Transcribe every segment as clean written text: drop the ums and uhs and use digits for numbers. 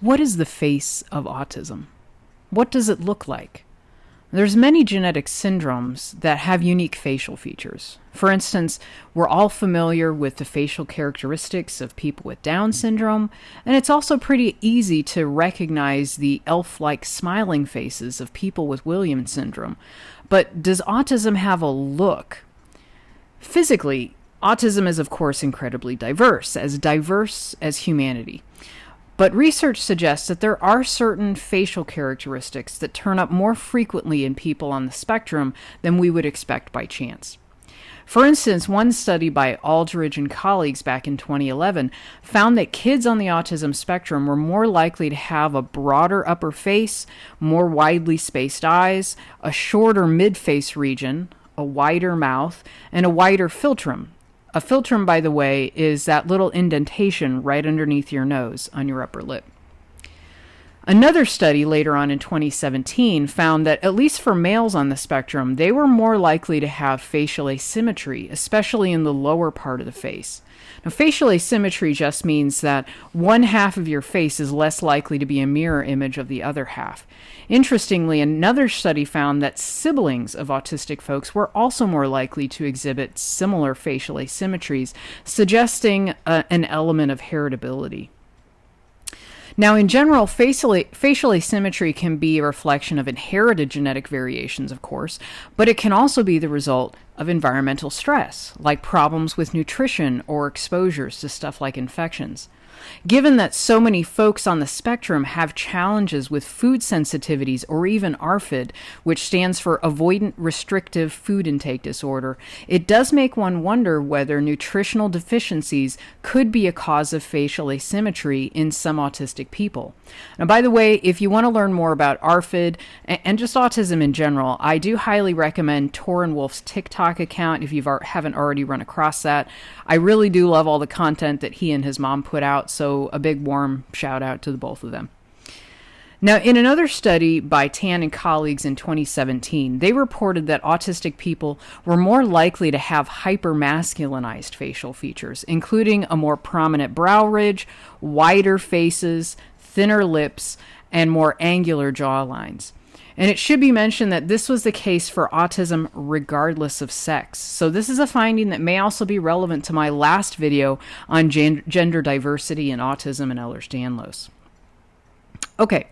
What is the face of autism? What does it look like? There's many genetic syndromes that have unique facial features. For instance, we're all familiar with the facial characteristics of people with Down syndrome, and it's also pretty easy to recognize the elf-like smiling faces of people with Williams syndrome. But does autism have a look? Physically, autism is of course incredibly diverse as humanity. But research suggests that there are certain facial characteristics that turn up more frequently in people on the spectrum than we would expect by chance. For instance, one study by Aldridge and colleagues back in 2011 found that kids on the autism spectrum were more likely to have a broader upper face, more widely spaced eyes, a shorter mid-face region, a wider mouth, and a wider philtrum. A philtrum, by the way, is that little indentation right underneath your nose on your upper lip. Another study later on in 2017 found that, at least for males on the spectrum, they were more likely to have facial asymmetry, especially in the lower part of the face. Now, facial asymmetry just means that one half of your face is less likely to be a mirror image of the other half. Interestingly, another study found that siblings of autistic folks were also more likely to exhibit similar facial asymmetries, suggesting an element of heritability. Now, in general, facial asymmetry can be a reflection of inherited genetic variations, of course, but it can also be the result of environmental stress, like problems with nutrition or exposures to stuff like infections. Given that so many folks on the spectrum have challenges with food sensitivities or even ARFID, which stands for Avoidant Restrictive Food Intake Disorder, it does make one wonder whether nutritional deficiencies could be a cause of facial asymmetry in some autistic people. Now, by the way, if you want to learn more about ARFID and just autism in general, I do highly recommend Torrin Wolf's TikTok account if you haven't already run across that. I really do love all the content that he and his mom put out, so a big warm shout out to the both of them. Now, in another study by Tan and colleagues in 2017, they reported that autistic people were more likely to have hypermasculinized facial features, including a more prominent brow ridge, wider faces, thinner lips, and more angular jawlines. And it should be mentioned that this was the case for autism regardless of sex. So this is a finding that may also be relevant to my last video on gender diversity in autism and Ehlers-Danlos. Okay,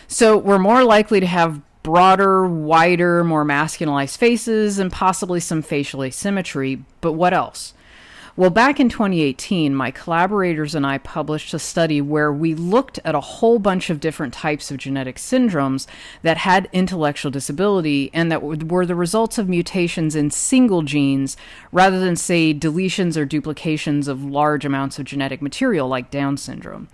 so we're more likely to have broader, wider, more masculinized faces and possibly some facial asymmetry, but what else? Well, back in 2018, my collaborators and I published a study where we looked at a whole bunch of different types of genetic syndromes that had intellectual disability and that were the results of mutations in single genes rather than, say, deletions or duplications of large amounts of genetic material like Down syndrome.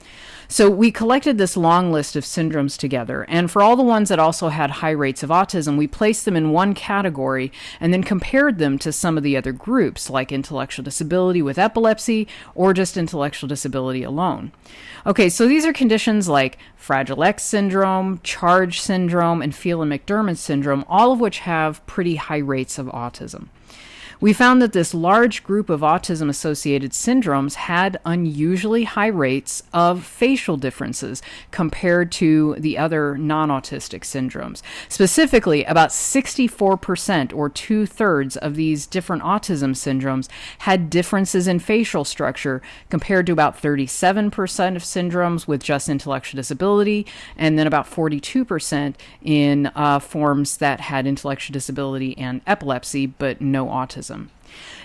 So we collected this long list of syndromes together, and for all the ones that also had high rates of autism, we placed them in one category and then compared them to some of the other groups, like intellectual disability with epilepsy or just intellectual disability alone. Okay, so these are conditions like Fragile X syndrome, Charge syndrome, and Phelan-McDermid syndrome, all of which have pretty high rates of autism. We found that this large group of autism-associated syndromes had unusually high rates of facial differences compared to the other non-autistic syndromes. Specifically, about 64% or 2/3 of these different autism syndromes had differences in facial structure compared to about 37% of syndromes with just intellectual disability, and then about 42% in forms that had intellectual disability and epilepsy, but no autism.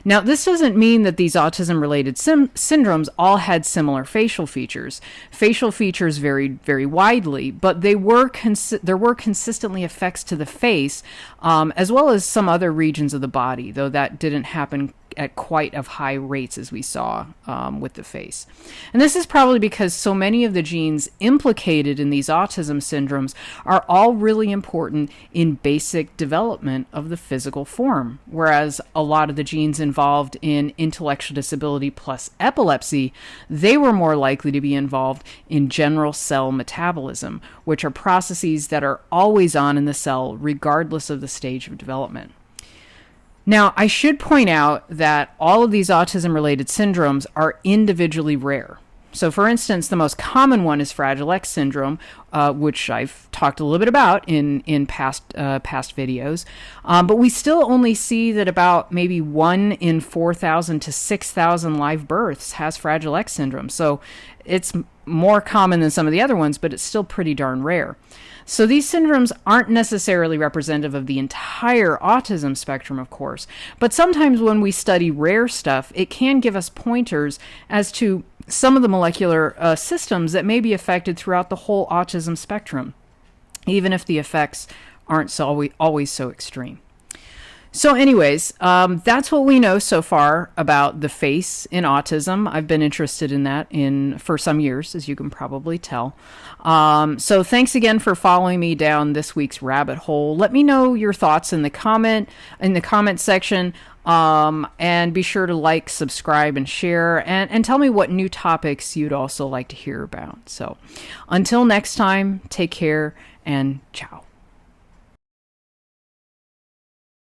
Now, this doesn't mean that these autism-related syndromes all had similar facial features. Facial features varied very widely, but there were consistently effects to the face, as well as some other regions of the body, though that didn't happen at quite of high rates as we saw with the face. And this is probably because so many of the genes implicated in these autism syndromes are all really important in basic development of the physical form, whereas a lot of the genes involved in intellectual disability plus epilepsy, they were more likely to be involved in general cell metabolism, which are processes that are always on in the cell regardless of the stage of development. Now, I should point out that all of these autism-related syndromes are individually rare. So, for instance, the most common one is Fragile X syndrome, which I've talked a little bit about in past videos. But we still only see that about maybe 1 in 4,000 to 6,000 live births has Fragile X syndrome. So it's more common than some of the other ones, but it's still pretty darn rare. So these syndromes aren't necessarily representative of the entire autism spectrum, of course, but sometimes when we study rare stuff, it can give us pointers as to some of the molecular systems that may be affected throughout the whole autism spectrum, even if the effects aren't always so extreme. So anyways, that's what we know so far about the face in autism. I've been interested in that for some years, as you can probably tell. So thanks again for following me down this week's rabbit hole. Let me know your thoughts in the comment section. And be sure to like, subscribe, and share, and tell me what new topics you'd also like to hear about. So until next time, take care and ciao.